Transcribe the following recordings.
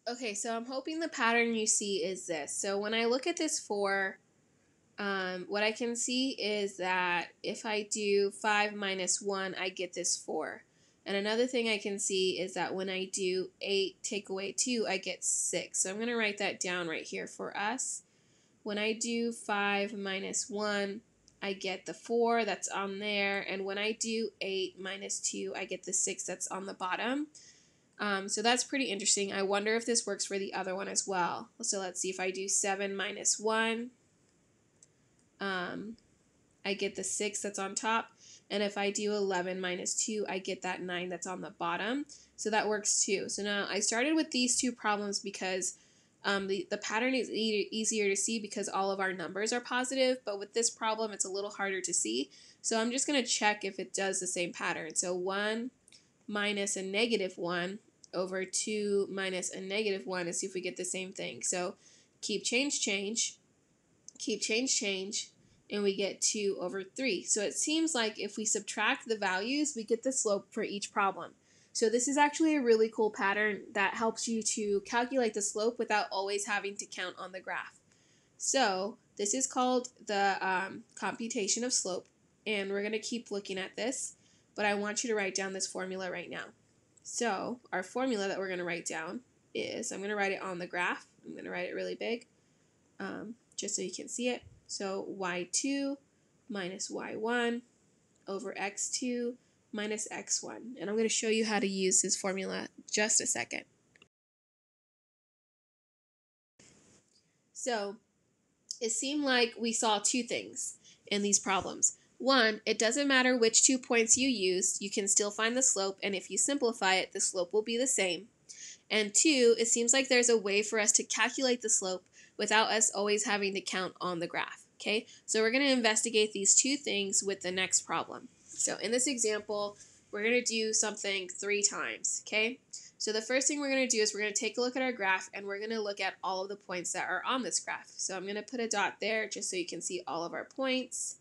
Okay, so I'm hoping the pattern you see is this. So when I look at this 4, what I can see is that if I do 5 minus 1, I get this 4. And another thing I can see is that when I do 8 take away 2, I get 6. So I'm going to write that down right here for us. When I do 5 minus 1, I get the 4 that's on there. And when I do 8 minus 2, I get the 6 that's on the bottom. So that's pretty interesting. I wonder if this works for the other one as well. So let's see, if I do 7 minus 1, I get the 6 that's on top. And if I do 11 minus 2, I get that 9 that's on the bottom. So that works too. So now I started with these two problems because the pattern is easier to see because all of our numbers are positive. But with this problem, it's a little harder to see. So I'm just going to check if it does the same pattern. So 1 minus a negative 1 over 2 minus a negative 1 and see if we get the same thing. So keep change, change, keep change, change, and we get 2 over 3. So it seems like if we subtract the values, we get the slope for each problem. So this is actually a really cool pattern that helps you to calculate the slope without always having to count on the graph. So this is called the computation of slope, and we're going to keep looking at this, but I want you to write down this formula right now. So our formula that we're going to write down is, I'm going to write it on the graph. I'm going to write it really big just so you can see it. So y2 minus y1 over x2 minus x1. And I'm going to show you how to use this formula just a second. So it seemed like we saw two things in these problems. One, it doesn't matter which 2 points you use, you can still find the slope, and if you simplify it, the slope will be the same. And 2, it seems like there's a way for us to calculate the slope without us always having to count on the graph. Okay, so we're going to investigate these two things with the next problem. So in this example, we're going to do something 3 times. Okay, so the first thing we're going to do is we're going to take a look at our graph, and we're going to look at all of the points that are on this graph. So I'm going to put a dot there just so you can see all of our points.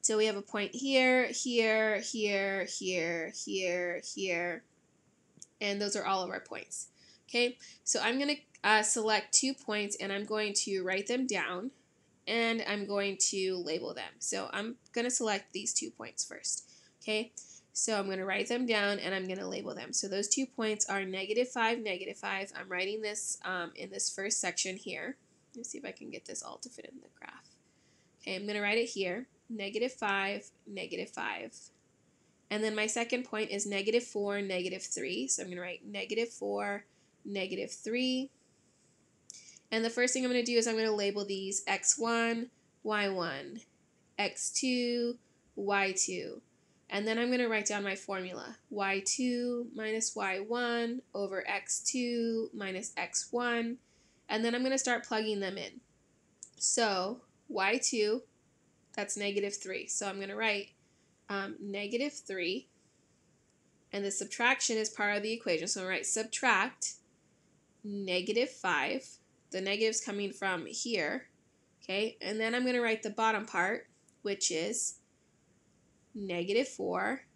So we have a point here, here, here, here, here, here, and those are all of our points. Okay, so I'm going to select 2 points, and I'm going to write them down, and I'm going to label them. So I'm going to select these 2 points first. Okay, so I'm going to write them down, and I'm going to label them. So those 2 points are -5, -5. I'm writing this in this first section here. Let's see if I can get this all to fit in the graph. Okay, I'm going to write it here. -5, -5. And then my second point is -4, -3. So I'm going to write -4, -3. And the first thing I'm going to do is I'm going to label these x1, y1, x2, y2. And then I'm going to write down my formula. y2 minus y1 over x2 minus x1. And then I'm going to start plugging them in. So y2, that's -3. So I'm going to write -3, and the subtraction is part of the equation. So I'm going to write subtract -5. The negative's coming from here, okay? And then I'm going to write the bottom part, which is -4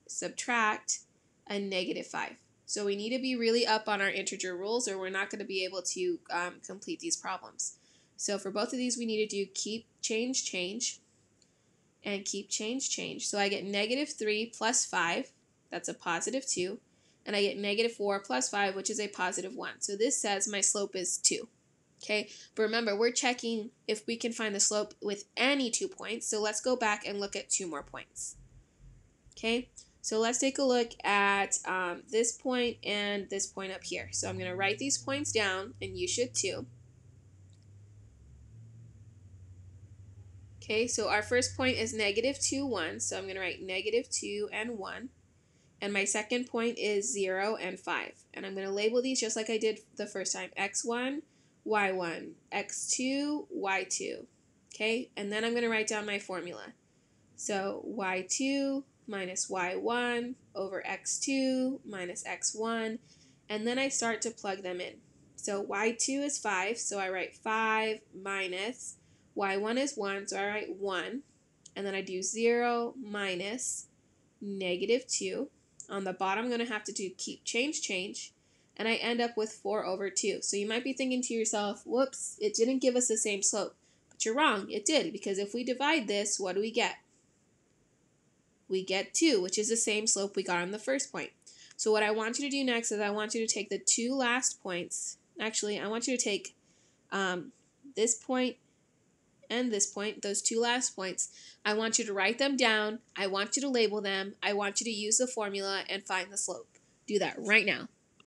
subtract a -5. So we need to be really up on our integer rules, or we're not going to be able to complete these problems. So for both of these, we need to do keep change, change, and keep change, change. So I get -3 plus 5, that's a +2, and I get -4 plus 5, which is a +1. So this says my slope is 2. Okay, but remember, we're checking if we can find the slope with any 2 points, so let's go back and look at 2 more points. Okay, so let's take a look at this point and this point up here. So I'm going to write these points down, and you should too. Okay, so our first point is -2, 1, so I'm going to write -2 and 1. And my second point is 0 and 5. And I'm going to label these just like I did the first time. x1, y1, x2, y2. Okay, and then I'm going to write down my formula. So y2 minus y1 over x2 minus x1. And then I start to plug them in. So y2 is 5, so I write 5 minus, y1 is 1, so I write 1. And then I do 0 minus -2. On the bottom, I'm going to have to do keep change, change. and I end up with 4 over 2. So you might be thinking to yourself, whoops, it didn't give us the same slope. But you're wrong, it did, because if we divide this, what do we get? We get 2, which is the same slope we got on the first point. So what I want you to do next is I want you to take the 2 last points. Actually, I want you to take this point and this point, those 2 last points. I want you to write them down. I want you to label them. I want you to use the formula and find the slope. Do that right now.